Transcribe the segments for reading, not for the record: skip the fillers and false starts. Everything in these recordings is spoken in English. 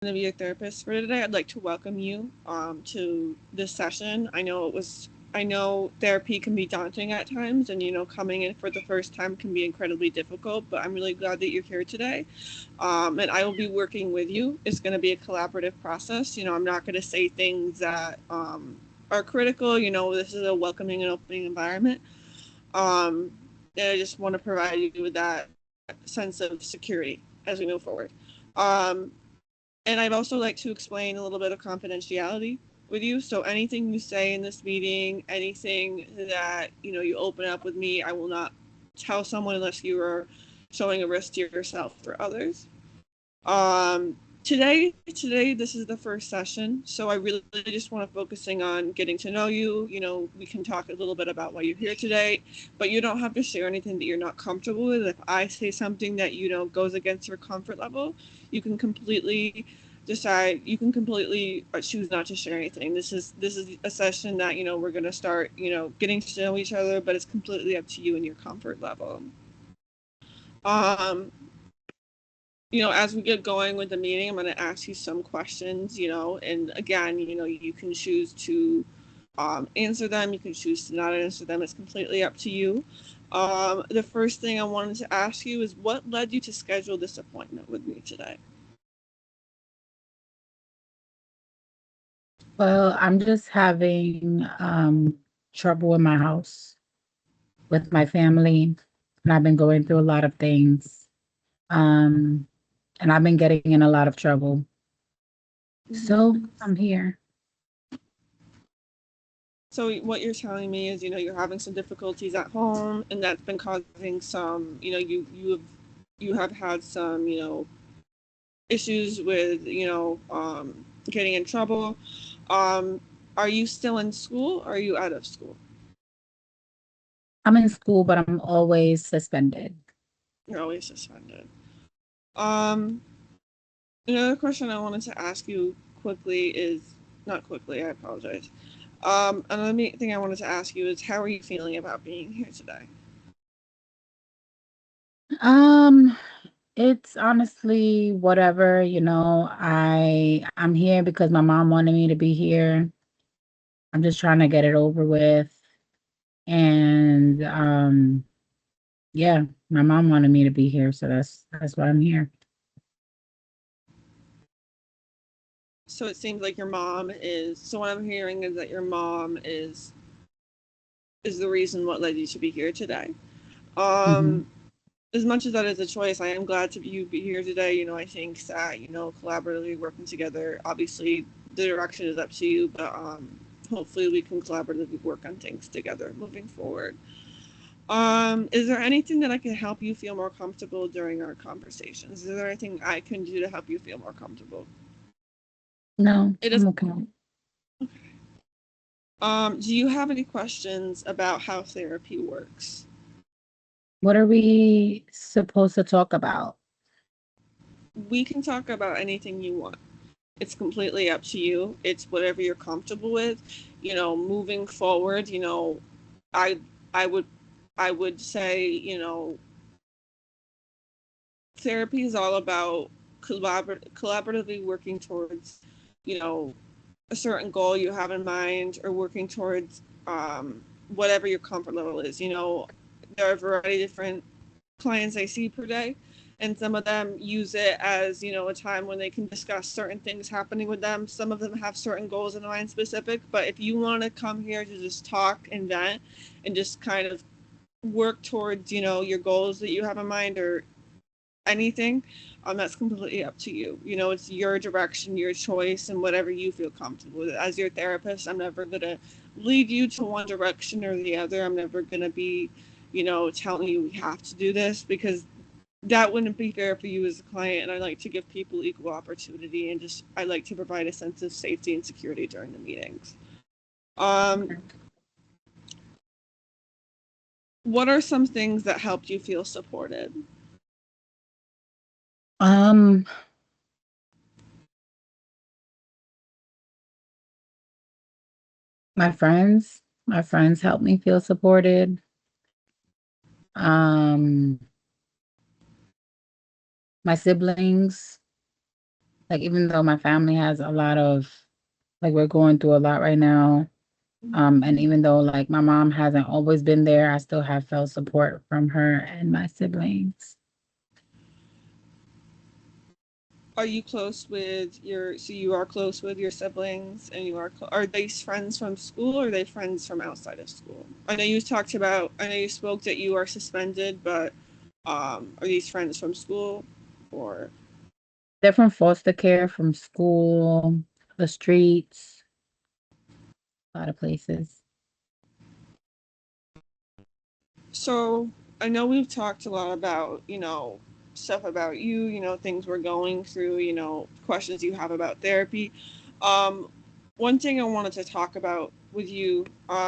going to be your therapist for today. I'd like to welcome you to this session. I know therapy can be daunting at times, and coming in for the first time can be incredibly difficult. But I'm really glad that you're here today, and I will be working with you. It's going to be a collaborative process. I'm not going to say things that are critical. This is a welcoming and opening environment. Um, and I just want to provide you with that sense of security as we move forward. Um, and I'd also like to explain a little bit of confidentiality with you. So anything you say in this meeting, anything that you open up with me, I will not tell someone unless you are showing a risk to yourself or others. Today, this is the first session, so I really just want to focusing on getting to know you. We can talk a little bit about why you're here today, but you don't have to share anything that you're not comfortable with. If I say something that goes against your comfort level, you can completely decide. You can completely choose not to share anything. This is a session that we're gonna start getting to know each other, but it's completely up to you and your comfort level. Um, as we get going with the meeting, I'm going to ask you some questions, and again, you can choose to answer them. You can choose to not answer them. It's completely up to you. The first thing I wanted to ask you is what led you to schedule this appointment with me today? Well, I'm just having trouble in my house with my family, and I've been going through a lot of things. Um, and I've been getting in a lot of trouble. So Mm-hmm. I'm here. So what you're telling me is, you're having some difficulties at home, and that's been causing some, you have had some, issues with, getting in trouble. Um, are you still in school or are you out of school? I'm in school, but I'm always suspended. You're always suspended. Um, Another question I wanted to ask you quickly is not quickly, I apologize. Another thing I wanted to ask you is how are you feeling about being here today? Um, it's honestly whatever, I'm here because my mom wanted me to be here. I'm just trying to get it over with. And yeah, my mom wanted me to be here, so that's why I'm here. So it seems like your mom is. So what I'm hearing is that your mom is the reason what led you to be here today. Mhm. Um, as much as that is a choice, I am glad to be here today. I think that collaboratively working together. Obviously, the direction is up to you, but hopefully we can collaboratively work on things together moving forward. Is there anything that I can help you feel more comfortable during our conversations? Is there anything I can do to help you feel more comfortable? No, It is. I'm okay. Do you have any questions about how therapy works? What are we supposed to talk about? We can talk about anything you want. It's completely up to you. It's whatever you're comfortable with. Moving forward, I I would I would say, therapy is all about collaboratively working towards, you know, a certain goal you have in mind or working towards whatever your comfort level is. There are a variety of different clients I see per day, and some of them use it as a time when they can discuss certain things happening with them. Some of them have certain goals in mind specific, but if you want to come here to just talk and vent and just kind of work towards your goals that you have in mind or anything, that's completely up to you. It's your direction, your choice, and whatever you feel comfortable with. As your therapist, I'm never gonna lead you to one direction or the other. I'm never gonna be, telling you we have to do this because that wouldn't be fair for you as a client. And I like to give people equal opportunity and just I like to provide a sense of safety and security during the meetings. Um, what are some things that helped you feel supported? Um, my friends help me feel supported. Um, my siblings, Like, even though my family has a lot of, like, we're going through a lot right now. And even though like my mom hasn't always been there, I still have felt support from her and my siblings. Are you close with so you are close with your siblings, and are they friends from school, or are they friends from outside of school? I know you spoke that you are suspended, but are these friends from school, or? They're from foster care, from school, the streets, a lot of places. So I know we've talked a lot about, stuff about you, things we're going through, questions you have about therapy. Um, One thing I wanted to talk about with you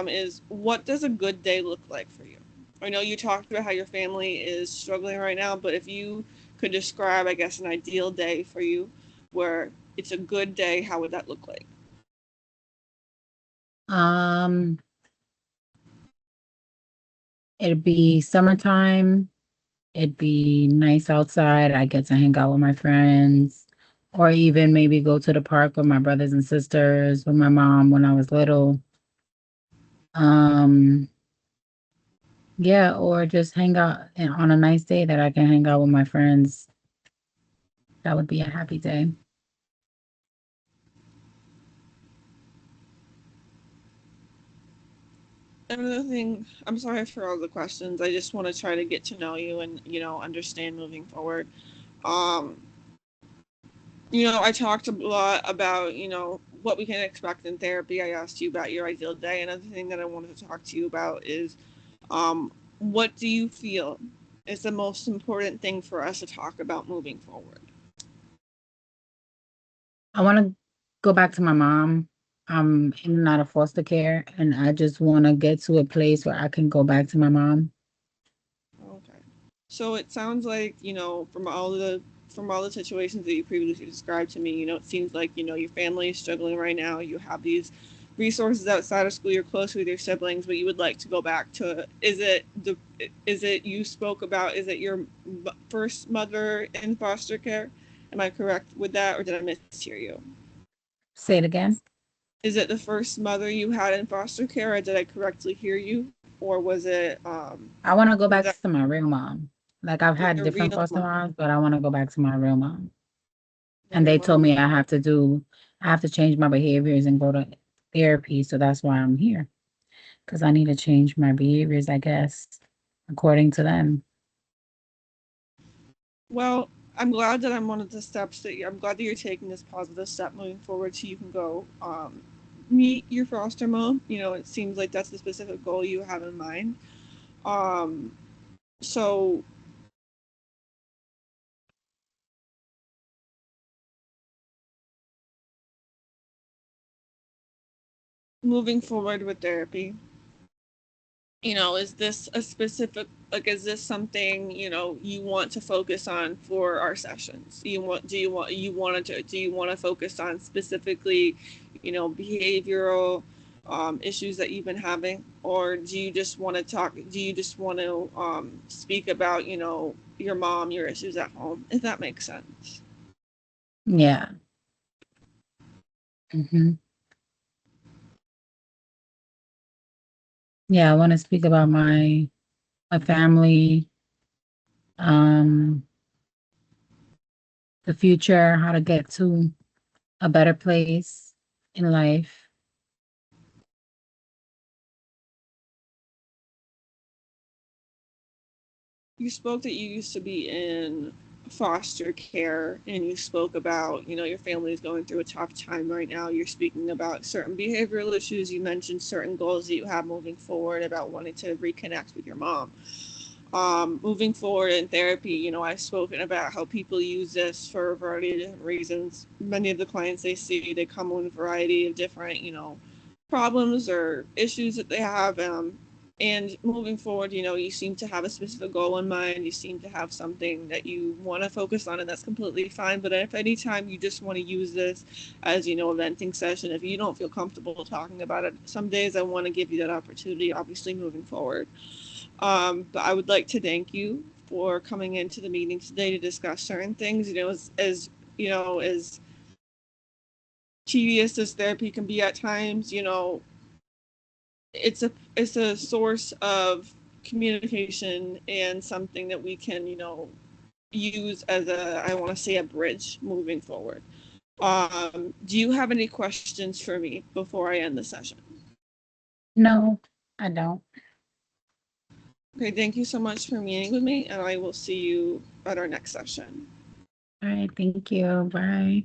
is, what does a good day look like for you? I know you talked about how your family is struggling right now, but if you could describe, I guess, an ideal day for you where it's a good day, how would that look like? Um, it'd be summertime. It'd be nice outside. I get to hang out with my friends, or even maybe go to the park with my brothers and sisters, with my mom when I was little. Um, yeah, or just hang out on a nice day that I can hang out with my friends. That would be a happy day. Another thing, I'm sorry for all the questions. I just want to try to get to know you and, understand moving forward. Um, I talked a lot about, what we can expect in therapy. I asked you about your ideal day. Another thing that I wanted to talk to you about is, what do you feel is the most important thing for us to talk about moving forward? I want to go back to my mom. I'm in and out of foster care, and I just want to get to a place where I can go back to my mom. Okay. So it sounds like, from all the situations that you previously described to me, it seems like, your family is struggling right now. You have these resources outside of school, you're close with your siblings, but you would like to go back to, is it your first mother in foster care? Am I correct with that, or did I mishear you? Say it again. Is it the first mother you had in foster care, or did I correctly hear you? Or I want to go was back that to my real mom. Like, I've had your different real foster mom? moms, but I want to go back to my real mom. Your And real they told mom. me I have to change my behaviors and go to therapy. So that's why I'm here. Because I need to change my behaviors, I guess, according to them. Well, I'm glad that I'm glad that you're taking this positive step moving forward, so you can go meet your foster mom. It seems like that's the specific goal you have in mind. Um, so moving forward with therapy, is this a specific, like, is this something, you want to focus on for our sessions? Do you want to focus on specifically, behavioral issues that you've been having, or do you just want to speak about, your mom, your issues at home, if that makes sense? Yeah. hmm Yeah, I want to speak about my family, um, the future, how to get to a better place in life. You spoke that you used to be in foster care, and you spoke about, your family is going through a tough time right now. You're speaking about certain behavioral issues. You mentioned certain goals that you have moving forward, about wanting to reconnect with your mom. Moving forward in therapy, I've spoken about how people use this for a variety of different reasons. Many of the clients they see, they come with a variety of different, problems or issues that they have. And moving forward, you seem to have a specific goal in mind. You seem to have something that you want to focus on, and that's completely fine. But if any time you just want to use this as, a venting session, if you don't feel comfortable talking about it, some days I want to give you that opportunity, obviously, moving forward. But I would like to thank you for coming into the meeting today to discuss certain things. As tedious as therapy can be at times, you know, it's a source of communication and something that we can, you know, use as a, I want to say, a bridge moving forward. Do you have any questions for me before I end the session? No, I don't. Okay, thank you so much for meeting with me, and I will see you at our next session. All right, thank you. Bye.